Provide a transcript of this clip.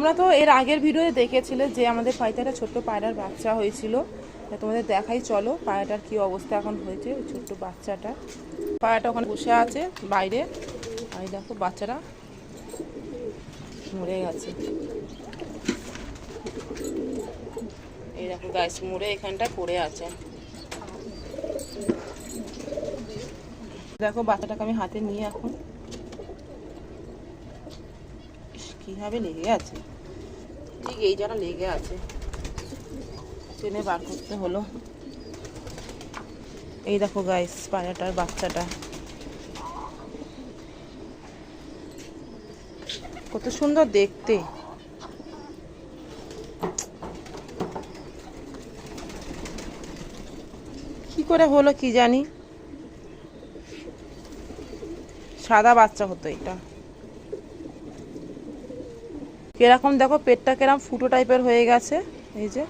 তোমরা তো এর আগের ভিডিওতে দেখেছিলে যে আমাদের পায়রাটা ছোট্ট পায়রার বাচ্চা হয়েছিল। তোমাদের দেখাই, চলো পায়রাটার কি অবস্থা এখন হয়েছে। ওই ছোট্ট বাচ্চাটা, পায়রাটা ওখানে বসে আছে বাইরে। আর দেখো বাচ্চারা মরে গেছে। এই দেখো গাইস, মরে এখানটা পড়ে আছে। দেখো বাচ্চাটাকে আমি হাতে নিয়ে এখন কিভাবে লেগে আছে, ঠিক এই জায়গা লেগে আছে, টেনে বার করতে হলো। এই দেখো গাইস পায়রাটার বাচ্চাটা কত সুন্দর দেখতে। কি করে হলো কি জানি, সাদা বাচ্চা হতো এটা। কিরকম দেখো পেটটা কিরকম ফুটো টাইপের হয়ে গেছে, এই যে